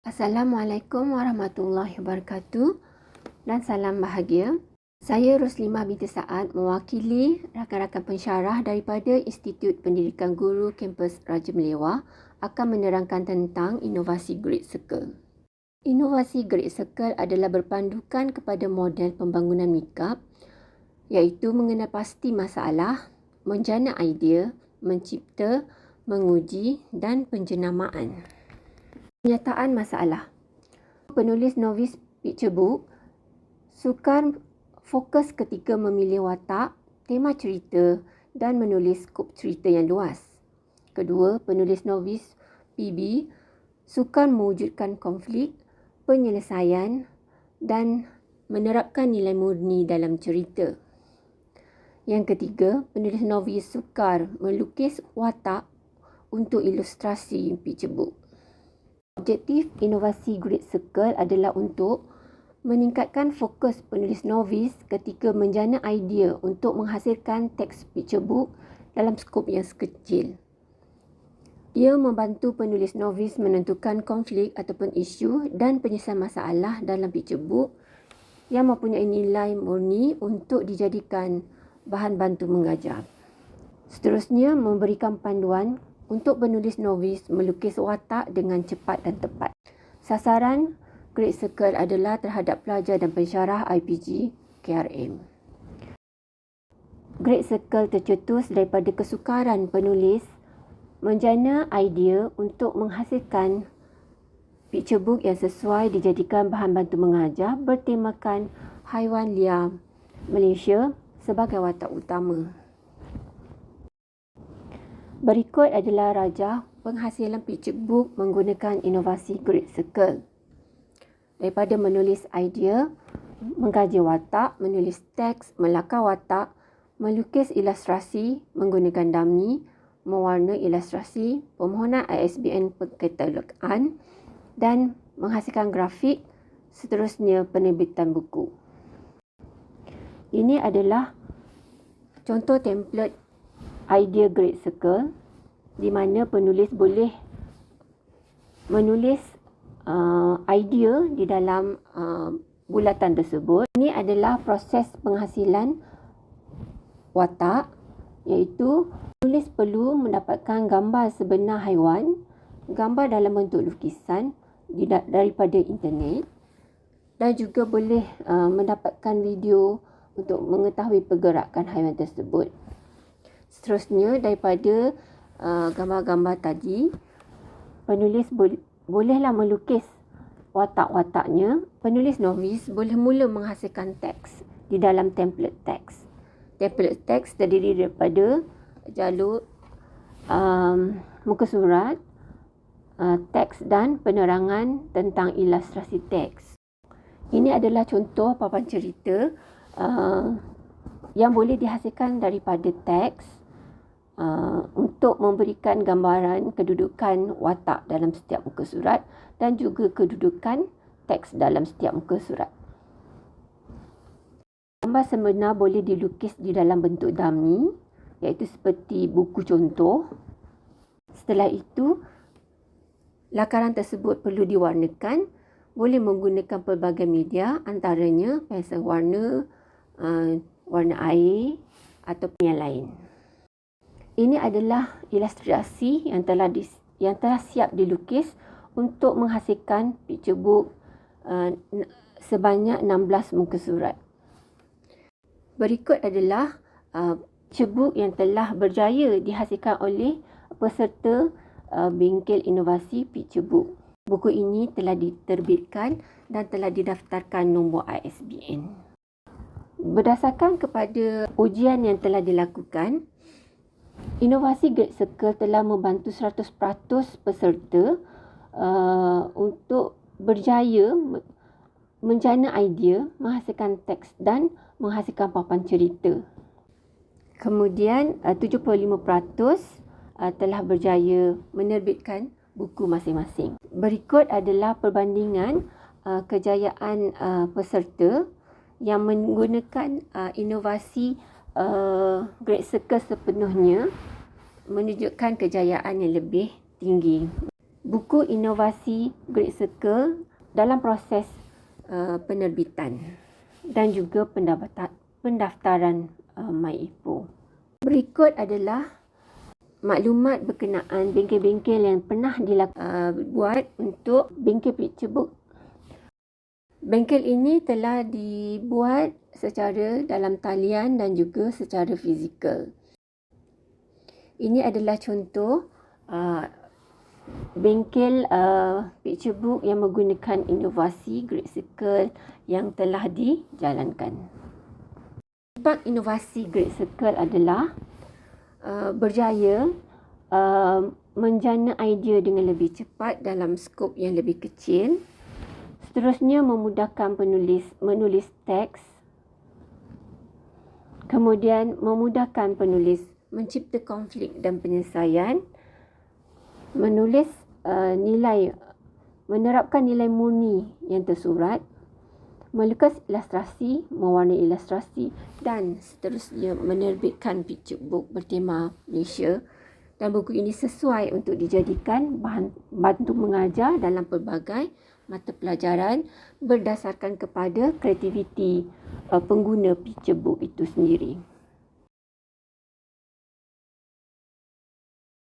Assalamualaikum warahmatullahi wabarakatuh dan salam bahagia. Saya Roslimah binti Saad mewakili rakan-rakan pensyarah daripada Institut Pendidikan Guru Kampus Raja Melewah akan menerangkan tentang inovasi Great Circle. Inovasi Great Circle adalah berpandukan kepada model pembangunan MIKAP iaitu mengenal pasti masalah, menjana idea, mencipta, menguji dan penjenamaan. Penyataan masalah. Penulis novis picture book sukar fokus ketika memilih watak, tema cerita dan menulis skop cerita yang luas. Kedua, penulis novis PB sukar mewujudkan konflik, penyelesaian dan menerapkan nilai murni dalam cerita. Yang ketiga, penulis novis sukar melukis watak untuk ilustrasi picture book. Objektif inovasi Great Circle adalah untuk meningkatkan fokus penulis novis ketika menjana idea untuk menghasilkan teks picture book dalam skop yang sekecil. Ia membantu penulis novis menentukan konflik ataupun isu dan penyelesaian masalah dalam picture book yang mempunyai nilai murni untuk dijadikan bahan bantu mengajar. Seterusnya, memberikan panduan untuk penulis novis melukis watak dengan cepat dan tepat. Sasaran Great Circle adalah terhadap pelajar dan pensyarah IPG KRM. Great Circle tercetus daripada kesukaran penulis menjana idea untuk menghasilkan picture book yang sesuai dijadikan bahan bantu mengajar bertemakan haiwan liar Malaysia sebagai watak utama. Berikut adalah rajah penghasilan picture book menggunakan inovasi Great Circle. Daripada menulis idea, mengkaji watak, menulis teks, melakar watak, melukis ilustrasi menggunakan dummy, mewarna ilustrasi, permohonan ISBN perkatalogan dan menghasilkan grafik, seterusnya penerbitan buku. Ini adalah contoh template idea Great Circle di mana penulis boleh menulis idea di dalam bulatan tersebut. Ini adalah proses penghasilan watak, iaitu penulis perlu mendapatkan gambar sebenar haiwan, gambar dalam bentuk lukisan daripada internet dan juga boleh mendapatkan video untuk mengetahui pergerakan haiwan tersebut. Seterusnya, daripada gambar-gambar tadi, penulis bolehlah melukis watak-wataknya. Penulis novis boleh mula menghasilkan teks di dalam template teks. Template teks terdiri daripada jalur muka surat, teks dan penerangan tentang ilustrasi teks. Ini adalah contoh papan cerita yang boleh dihasilkan daripada teks untuk memberikan gambaran kedudukan watak dalam setiap muka surat dan juga kedudukan teks dalam setiap muka surat. Gambar sebenar boleh dilukis di dalam bentuk dummy, iaitu seperti buku contoh. Setelah itu, lakaran tersebut perlu diwarnakan, boleh menggunakan pelbagai media, antaranya pensel warna, warna air ataupun yang lain. Ini adalah ilustrasi yang telah siap dilukis untuk menghasilkan picture book sebanyak 16 muka surat. Berikut adalah picture book yang telah berjaya dihasilkan oleh peserta bengkel inovasi picture book. Buku ini telah diterbitkan dan telah didaftarkan nombor ISBN. Berdasarkan kepada ujian yang telah dilakukan, inovasi Great Circle telah membantu 100% peserta untuk berjaya menjana idea, menghasilkan teks dan menghasilkan papan cerita. Kemudian 75% telah berjaya menerbitkan buku masing-masing. Berikut adalah perbandingan kejayaan peserta yang menggunakan inovasi Great Circle sepenuhnya menunjukkan kejayaan yang lebih tinggi. buku inovasi Great Circle dalam proses penerbitan dan juga pendaftaran MyIPO. Berikut adalah maklumat berkenaan bengkel-bengkel yang pernah dibuat untuk bengkel picture book. Bengkel ini telah dibuat secara dalam talian dan juga secara fizikal. Ini adalah contoh bengkel picture book yang menggunakan inovasi Great Circle yang telah dijalankan. Dampak inovasi Great Circle adalah berjaya menjana idea dengan lebih cepat dalam skop yang lebih kecil. Seterusnya memudahkan penulis menulis teks. Kemudian memudahkan penulis mencipta konflik dan penyelesaian. Menerapkan nilai murni yang tersurat. Melukis ilustrasi, mewarnai ilustrasi dan seterusnya menerbitkan picture book bertema Malaysia, dan buku ini sesuai untuk dijadikan bahan bantu mengajar dalam pelbagai mata pelajaran berdasarkan kepada kreativiti pengguna picture book itu sendiri.